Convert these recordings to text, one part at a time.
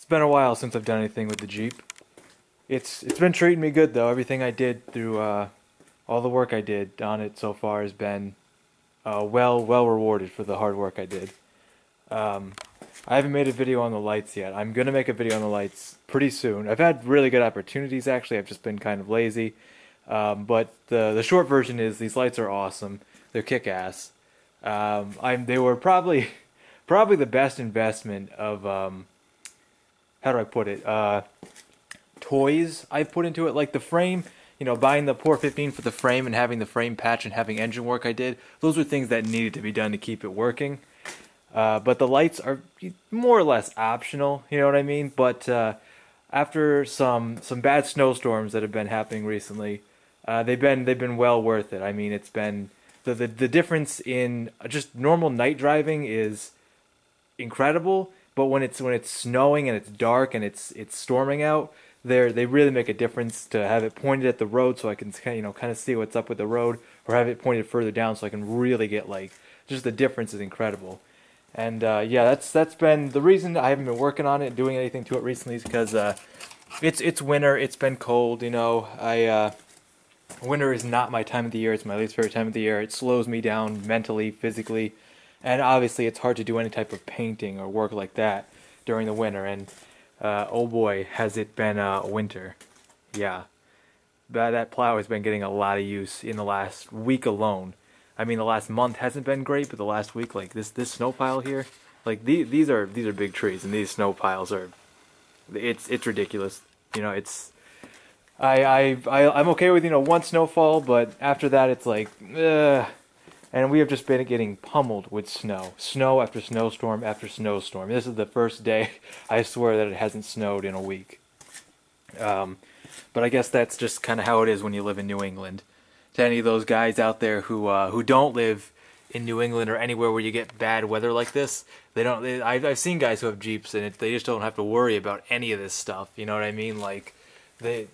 been a while since I've done anything with the Jeep. It's been treating me good though. Everything I did through all the work I did on it so far has been well rewarded for the hard work I did. I haven't made a video on the lights yet. I'm gonna make a video on the lights pretty soon. I've had really good opportunities actually. I've just been kind of lazy. But the short version is these lights are awesome. They're kick-ass. They were probably the best investment of how do I put it? Toys I've put into it, like the frame. You know, buying the Poor 15 for the frame and having the frame patch and having engine work I did. Those were things that needed to be done to keep it working. But the lights are more or less optional. You know what I mean? But after some bad snowstorms that have been happening recently, they've been well worth it. I mean, it's been the difference in just normal night driving is incredible, but when it's snowing and it's dark and it's storming out, they really make a difference to have it pointed at the road so I can kind of see what's up with the road, or have it pointed further down so I can really get just the difference is incredible. And yeah, that's been the reason I haven't been working on it, doing anything to it recently, is because it's winter. It's been cold. You know, winter is not my time of the year. It's my least favorite time of the year. It slows me down mentally, physically, and obviously it's hard to do any type of painting or work like that during the winter. And oh boy, has it been winter. Yeah, that plow has been getting a lot of use in the last week alone. I mean, the last month hasn't been great, but the last week, like this snow pile here, like these are big trees, and these snow piles are, it's ridiculous. You know, I'm okay with, you know, one snowfall, but after that it's like, ugh. And we have just been getting pummeled with snow after snowstorm after snowstorm. This is the first day I swear that it hasn't snowed in a week. But I guess that's just kind of how it is when you live in New England. To any of those guys out there who don't live in New England or anywhere where you get bad weather like this, I've seen guys who have Jeeps and they just don't have to worry about any of this stuff. You know what I mean? Like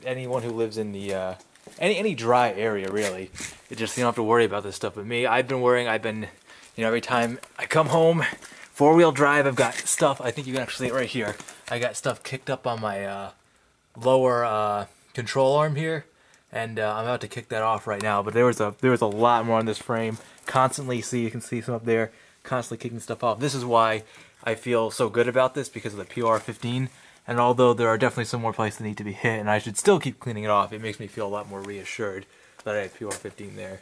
anyone who lives in the any dry area, really, you don't have to worry about this stuff. But me, I've been, you know, every time I come home, four-wheel drive, I've got stuff. I think you can actually see it right here. I got stuff kicked up on my lower control arm here, and I'm about to kick that off right now. But there was a lot more on this frame. Constantly, you can see some up there, constantly kicking stuff off. This is why I feel so good about this, because of the PR15. And although there are definitely some more places that need to be hit, and I should still keep cleaning it off, it makes me feel a lot more reassured that I have PR15 there.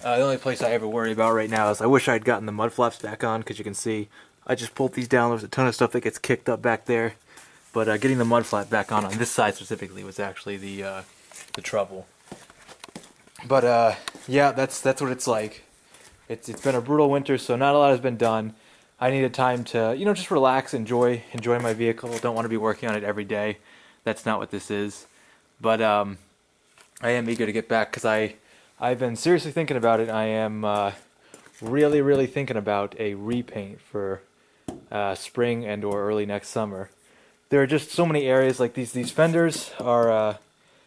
The only place I ever worry about right now is I wish I had gotten the mud flaps back on, because you can see I just pulled these down. There's a ton of stuff that gets kicked up back there. But getting the mud flap back on this side specifically was actually the trouble. But yeah, that's what it's like. It's been a brutal winter, so not a lot has been done. I needed time to, you know, just relax, enjoy my vehicle. Don't want to be working on it every day. That's not what this is. But I am eager to get back, because I've been seriously thinking about it. I am really thinking about a repaint for spring and or early next summer. There are just so many areas, like these fenders are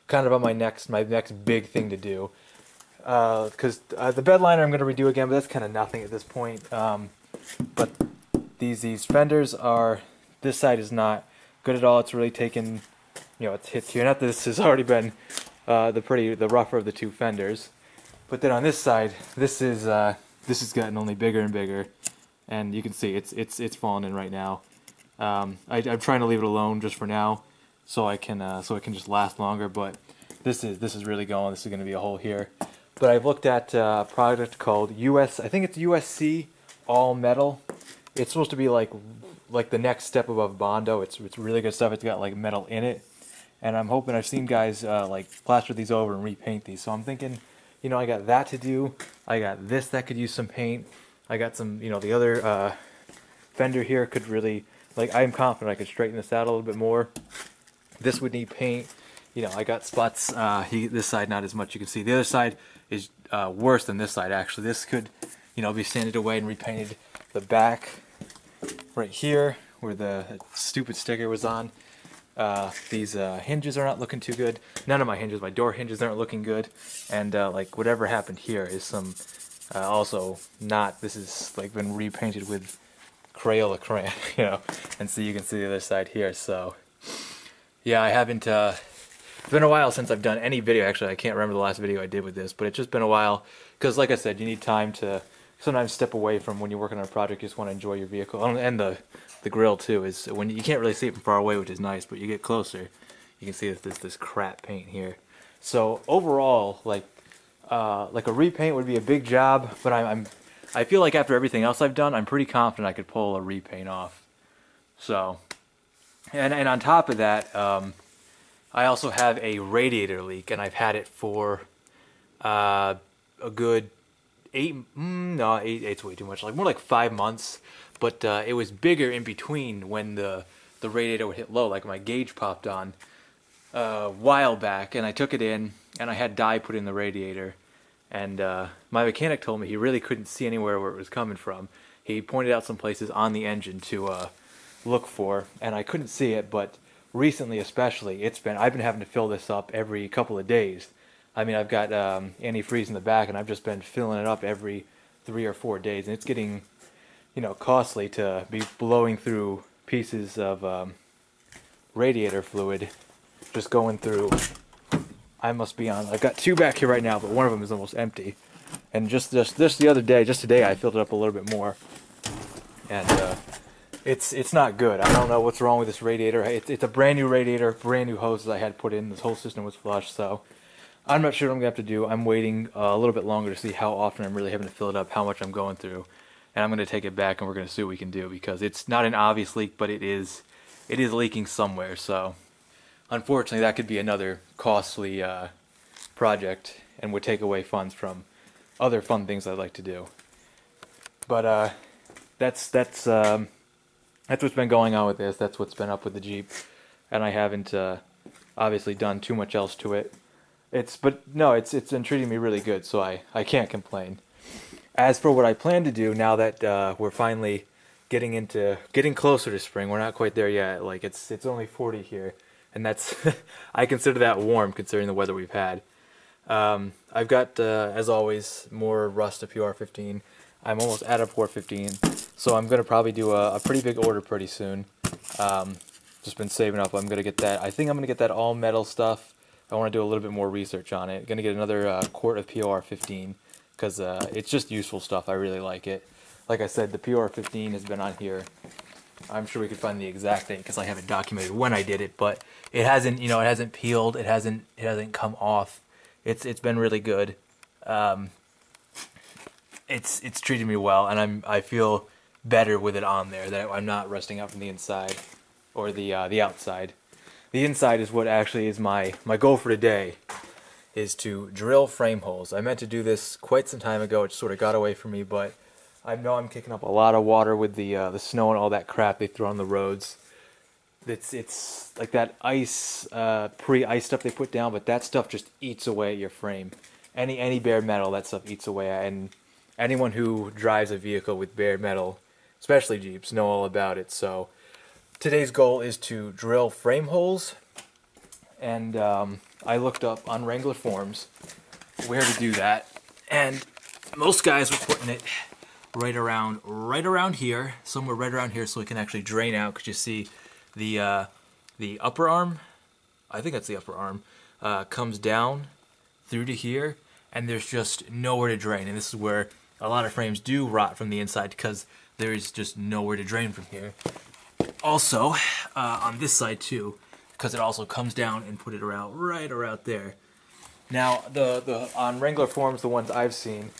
kind of on my next big thing to do. Because the bed liner I'm going to redo again, but that's kind of nothing at this point. But these fenders are, this side is not good at all. It's really taken, you know, it's hit here. Not that this has already been the rougher of the two fenders, but then on this side, this has gotten only bigger and bigger, and you can see it's falling in right now. I'm trying to leave it alone just for now, so it can just last longer. But this is really going. This is going to be a hole here. But I've looked at a product called I think it's USC all metal. It's supposed to be like the next step above Bondo. It's really good stuff. It's got like metal in it, and I'm hoping, I've seen guys like plaster these over and repaint these. So I'm thinking, you know, I got that to do. I got this that could use some paint. I got some, you know, the other fender here could really, like, I'm confident I could straighten this out a little bit more. This would need paint. You know, I got spots. This side not as much. You can see the other side is worse than this side actually. This could, you know, be sanded away and repainted. The back right here where the stupid sticker was on, these hinges are not looking too good. None of my hinges, my door hinges aren't looking good, and like whatever happened here is some also not, this is like been repainted with Crayola crayon, you know, and so you can see the other side here. So yeah, I haven't, it's been a while since I've done any video. Actually, I can't remember the last video I did with this, but it's just been a while because, like I said, you need time to sometimes step away from when you're working on a project. You just want to enjoy your vehicle. And the grill too is when you can't really see it from far away, which is nice, but you get closer, you can see that this crap paint here. So overall, like a repaint would be a big job, but I feel like after everything else I've done, I'm pretty confident I could pull a repaint off. So, and on top of that, I also have a radiator leak, and I've had it for a good eight's way too much, like more like 5 months. But it was bigger in between when the radiator would hit low, like my gauge popped on a while back, and I took it in, and I had dye put in the radiator, and my mechanic told me he really couldn't see anywhere where it was coming from. He pointed out some places on the engine to look for, and I couldn't see it, but recently especially, I've been having to fill this up every couple of days. I mean, I've got antifreeze in the back, and I've just been filling it up every 3 or 4 days, and it's getting, you know, costly to be blowing through pieces of radiator fluid, just going through. I've got 2 back here right now, but one of them is almost empty. And just the other day, just today, I filled it up a little bit more, and it's not good. I don't know what's wrong with this radiator. It's a brand new radiator, brand new hoses I had put in. This whole system was flush, so I'm not sure what I'm gonna have to do. I'm waiting a little bit longer to see how often I'm really having to fill it up, how much I'm going through, and I'm gonna take it back and we're gonna see what we can do, because it's not an obvious leak, but it is leaking somewhere. So unfortunately, that could be another costly project and would take away funds from other fun things I'd like to do. But that's what's been going on with this. That's what's been up with the Jeep, and I haven't obviously done too much else to it. It's been treating me really good, so I can't complain. As for what I plan to do now that we're finally getting closer to spring, we're not quite there yet. Like it's only 40 here, and that's I consider that warm considering the weather we've had. I've got as always more rust to PR15. I'm almost out of PR15, so I'm gonna probably do a pretty big order pretty soon. Just been saving up. I'm gonna get that. I think I'm gonna get that all metal stuff. I want to do a little bit more research on it. Gonna get another quart of PR15 because it's just useful stuff. I really like it. Like I said, the PR15 has been on here. I'm sure we could find the exact date because I haven't documented when I did it, but it hasn't, it hasn't peeled. It hasn't come off. It's been really good. It's treated me well, and I feel better with it on there. That I'm not rusting out from the inside or the outside. The inside is what actually is my goal for today, is to drill frame holes. I meant to do this quite some time ago. It sort of got away from me, but I know I'm kicking up a lot of water with the snow and all that crap they throw on the roads. It's like that ice, pre-ice stuff they put down, but that stuff just eats away at your frame. Any bare metal, that stuff eats away at, and anyone who drives a vehicle with bare metal, especially Jeeps, know all about it. So today's goal is to drill frame holes, and I looked up on Wrangler forums where to do that, and most guys were putting it right around here, somewhere right around here, so it can actually drain out. Because you see the upper arm, I think that's the upper arm, comes down through to here, and there's just nowhere to drain. And this is where a lot of frames do rot from the inside, because there is just nowhere to drain from here. Also, on this side too, because it also comes down and put it around right around there. Now, the on Wrangler forums, the ones I've seen,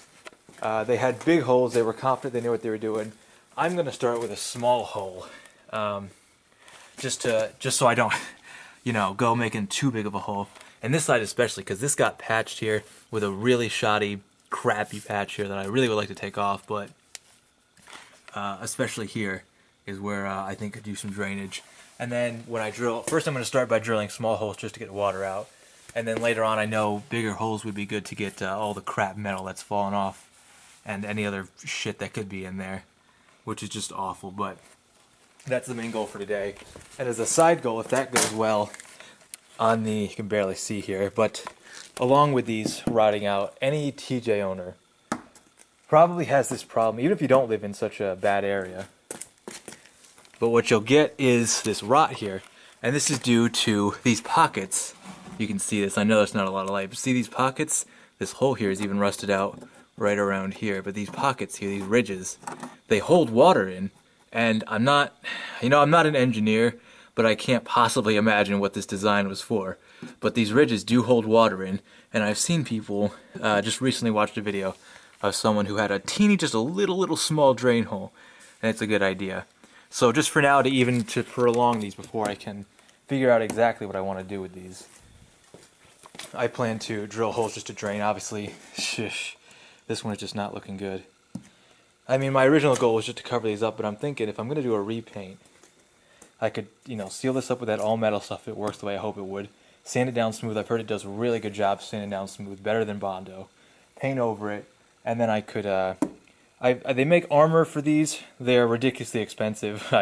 they had big holes. They were confident they knew what they were doing. I'm going to start with a small hole, just so I don't, go making too big of a hole. And this side especially, because this got patched here with a really shoddy, crappy patch here that I really would like to take off. But especially here is where I think could do some drainage. And then when I drill, first I'm going to start by drilling small holes just to get water out. And then later on, I know bigger holes would be good to get all the crap metal that's fallen off and any other shit that could be in there, which is just awful. But that's the main goal for today. And as a side goal, if that goes well, you can barely see here, but along with these rotting out, any TJ owner probably has this problem, even if you don't live in such a bad area. But what you'll get is this rot here, and this is due to these pockets. You can see this. I know there's not a lot of light, but see these pockets? This hole here is even rusted out right around here. But these pockets here, these ridges, they hold water in. And I'm not an engineer, but I can't possibly imagine what this design was for. But these ridges do hold water in, and I've seen people, just recently watched a video of someone who had a teeny, just a little small drain hole, and it's a good idea. So just for now, to prolong these before I can figure out exactly what I want to do with these, I plan to drill holes just to drain. Obviously, this one is just not looking good. I mean, my original goal was just to cover these up, but I'm thinking if I'm going to do a repaint, I could, seal this up with that all-metal stuff if it works the way I hope it would. Sand it down smooth. I've heard it does a really good job sanding down smooth, better than Bondo. Paint over it, and then I could, they make armor for these. They're ridiculously expensive.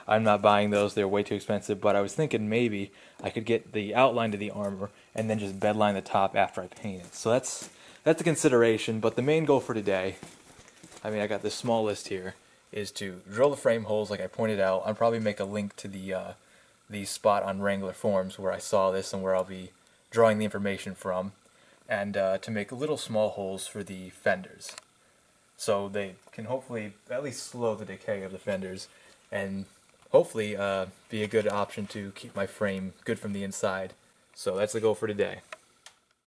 I'm not buying those. They're way too expensive, but I was thinking maybe I could get the outline to the armor and then just bedline the top after I paint it. So that's a consideration, but the main goal for today, I got this small list here, is to drill the frame holes like I pointed out. I'll probably make a link to the spot on Wrangler forums where I saw this and where I'll be drawing the information from, and to make little small holes for the fenders. So they can hopefully at least slow the decay of the fenders and hopefully be a good option to keep my frame good from the inside. So that's the goal for today.